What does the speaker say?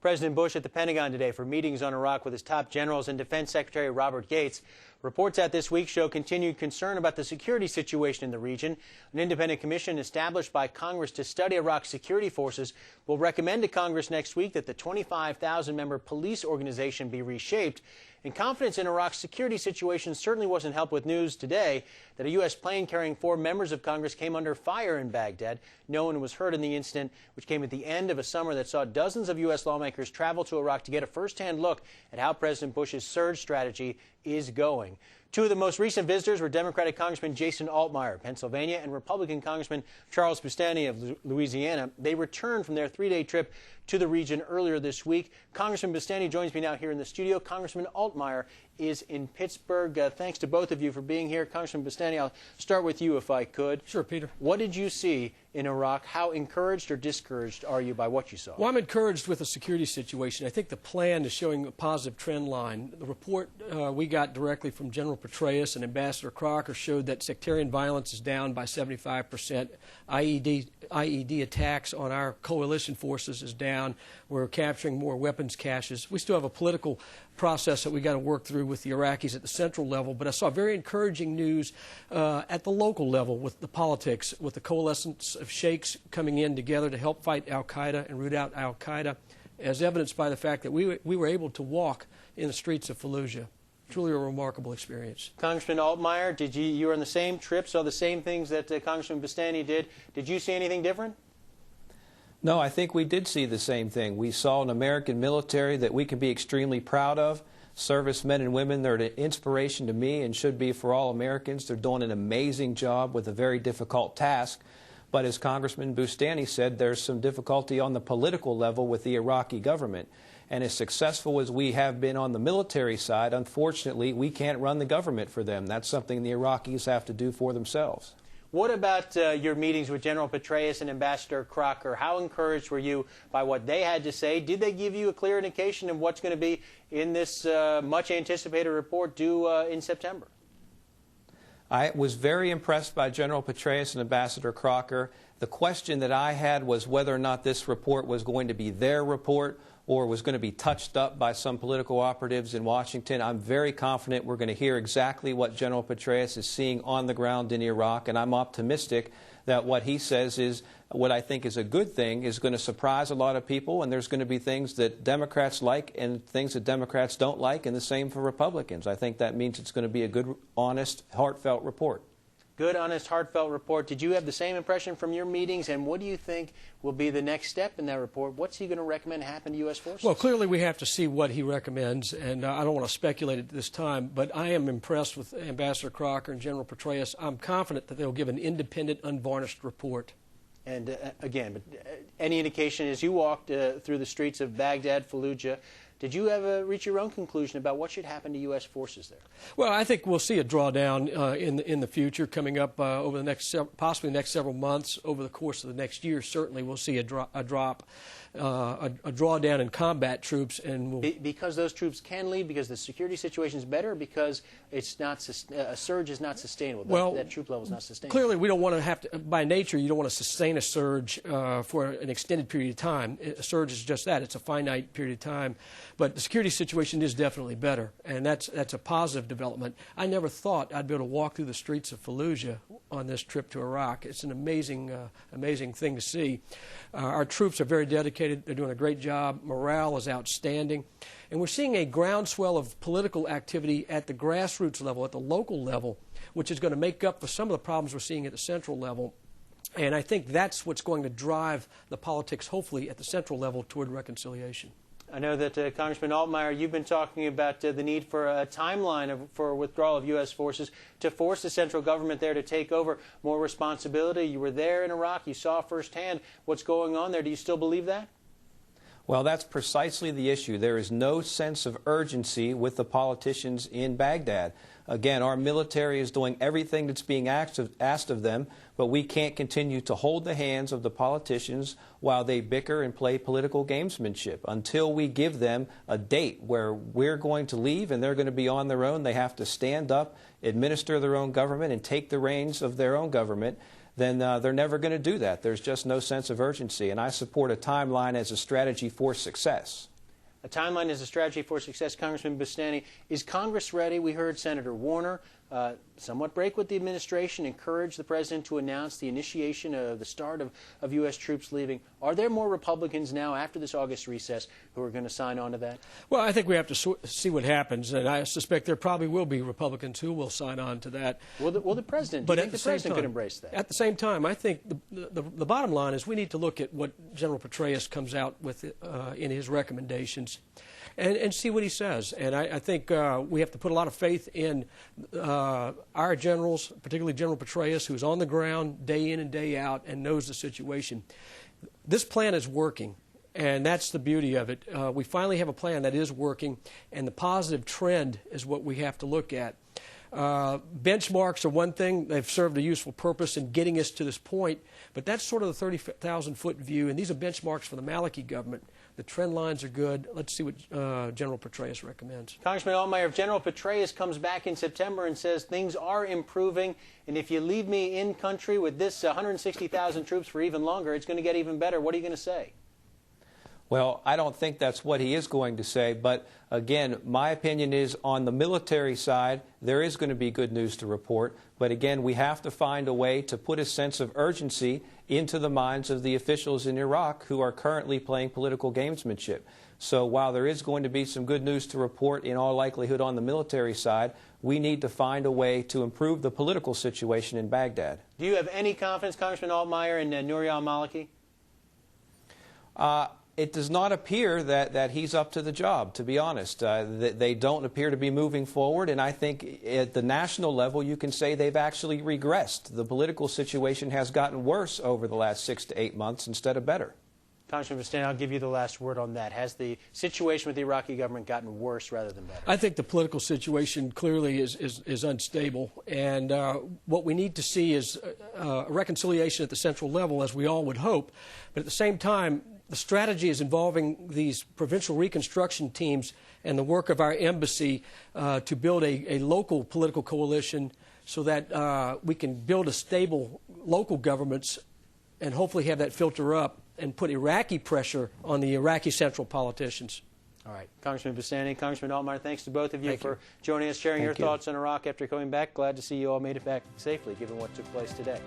President Bush at the Pentagon today for meetings on Iraq with his top generals and Defense Secretary Robert Gates. Reports out this week show continued concern about the security situation in the region. An independent commission established by Congress to study Iraq's security forces will recommend to Congress next week that the 25,000-member police organization be reshaped. And confidence in Iraq's security situation certainly wasn't helped with news today that a U.S. plane carrying 4 members of Congress came under fire in Baghdad. No one was hurt in the incident, which came at the end of a summer that saw dozens of U.S. lawmakers travel to Iraq to get a first-hand look at how President Bush's surge strategy is going. 2 of the most recent visitors were Democratic Congressman Jason Altmire, Pennsylvania, and Republican Congressman Charles Bustani of Louisiana. They returned from their 3-day trip to the region earlier this week. Congressman Bustani joins me now here in the studio. Congressman Altmire is in Pittsburgh. Thanks to both of you for being here. Congressman Bustani, I'll start with you if I could. Sure, Peter. What did you see in Iraq? How encouraged or discouraged are you by what you saw? Well, I'm encouraged with the security situation. I think the plan is showing a positive trend line. The report we got directly from General Petraeus and Ambassador Crocker showed that sectarian violence is down by 75%. IED attacks on our coalition forces is down. We're capturing more weapons caches. We still have a political process that we got to work through with the Iraqis at the central level, but I saw very encouraging news at the local level with the politics, with the coalescence of sheikhs coming in together to help fight al-Qaeda and root out al-Qaeda, as evidenced by the fact that we were able to walk in the streets of Fallujah. Truly a remarkable experience. Congressman Altmire, you were on the same trip, saw the same things that Congressman Bustani did. Did you see anything different? No, I think we did see the same thing. We saw an American military that we can be extremely proud of. Servicemen and women, they're an inspiration to me and should be for all Americans. They're doing an amazing job with a very difficult task. But as Congressman Bustani said, there's some difficulty on the political level with the Iraqi government. And as successful as we have been on the military side, unfortunately, we can't run the government for them. That's something the Iraqis have to do for themselves. What about your meetings with General Petraeus and Ambassador Crocker? How encouraged were you by what they had to say? Did they give you a clear indication of what's going to be in this much-anticipated report due in September? I was very impressed by General Petraeus and Ambassador Crocker. The question that I had was whether or not this report was going to be their report or was going to be touched up by some political operatives in Washington. I'm very confident we're going to hear exactly what General Petraeus is seeing on the ground in Iraq, and I'm optimistic that what he says is what I think is a good thing, is going to surprise a lot of people, and there's going to be things that Democrats like and things that Democrats don't like, and the same for Republicans. I think that means it's going to be a good, honest, heartfelt report. Good, honest, heartfelt report. Did you have the same impression from your meetings, and what do you think will be the next step in that report? What's he going to recommend happen to U.S. forces? Well, clearly we have to see what he recommends, and I don't want to speculate at this time, but I am impressed with Ambassador Crocker and General Petraeus. I'm confident that they'll give an independent, unvarnished report. And again, any indication as you walked through the streets of Baghdad, Fallujah, did you ever reach your own conclusion about what should happen to U.S. forces there? Well, I think we'll see a drawdown in the future coming up over the next possibly the next several months. Over the course of the next year, certainly we'll see a drawdown in combat troops, and because those troops can leave, because the security situation is better, or because it's not a surge is not sustainable. Well, that troop level is not sustainable. Clearly, we don't want to have to. By nature, you don't want to sustain a surge for an extended period of time. A surge is just that; it's a finite period of time. But the security situation is definitely better, and that's a positive development. I never thought I'd be able to walk through the streets of Fallujah on this trip to Iraq. It's an amazing thing to see. Our troops are very dedicated. They're doing a great job. Morale is outstanding. And we're seeing a groundswell of political activity at the grassroots level, at the local level, which is going to make up for some of the problems we're seeing at the central level. And I think that's what's going to drive the politics, hopefully, at the central level toward reconciliation. I know that Congressman Altmire, you've been talking about the need for a timeline for withdrawal of U.S. forces to force the central government there to take over more responsibility. You were there in Iraq. You saw firsthand what's going on there. Do you still believe that? Well, that's precisely the issue. There is no sense of urgency with the politicians in Baghdad. Again, our military is doing everything that's being asked of them, but we can't continue to hold the hands of the politicians while they bicker and play political gamesmanship. Until we give them a date where we're going to leave and they're going to be on their own, they have to stand up, administer their own government, and take the reins of their own government, then they're never going to do that. There's just no sense of urgency, and I support a timeline as a strategy for success. A timeline is a strategy for success. Congressman Bustani, is Congress ready? We heard Senator Warner somewhat break with the administration, encourage the president to announce the initiation of the start of U.S. troops leaving. Are there more Republicans now after this August recess who are going to sign on to that? Well, I think we have to see what happens, and I suspect there probably will be Republicans who will sign on to that. Will the president? Do you think the president could embrace that? At the same time, I think the bottom line is we need to look at what General Petraeus comes out with in his recommendations and see what he says. And I think we have to put a lot of faith in our generals, particularly General Petraeus, who's on the ground day in and day out and knows the situation. This plan is working, and that's the beauty of it. We finally have a plan that is working, and the positive trend is what we have to look at. Benchmarks are one thing. They've served a useful purpose in getting us to this point, but that's sort of the 30,000-foot view, and these are benchmarks for the Maliki government. The trend lines are good. Let's see what General Petraeus recommends. Congressman Altmire, if General Petraeus comes back in September and says things are improving, and if you leave me in country with this 160,000 troops for even longer, it's going to get even better, what are you going to say? Well, I don't think that's what he is going to say, but again, my opinion is on the military side, there is going to be good news to report, but again, we have to find a way to put a sense of urgency into the minds of the officials in Iraq who are currently playing political gamesmanship. So while there is going to be some good news to report in all likelihood on the military side, we need to find a way to improve the political situation in Baghdad. Do you have any confidence, Congressman Altmire, in Nouri al-Maliki? It does not appear that he's up to the job, to be honest. They don't appear to be moving forward, and I think at the national level you can say they've actually regressed. The political situation has gotten worse over the last 6 to 8 months instead of better. Congressman Bustani, I'll give you the last word on that. Has the situation with the Iraqi government gotten worse rather than better? I think the political situation clearly is unstable, and what we need to see is a reconciliation at the central level, as we all would hope, but at the same time, the strategy is involving these provincial reconstruction teams and the work of our embassy to build a local political coalition so that we can build a stable local governments and hopefully have that filter up and put Iraqi pressure on the Iraqi central politicians. All right. Congressman Bustani, Congressman Altmire, thanks to both of you for joining us, sharing your thoughts on Iraq after coming back. Glad to see you all made it back safely, given what took place today.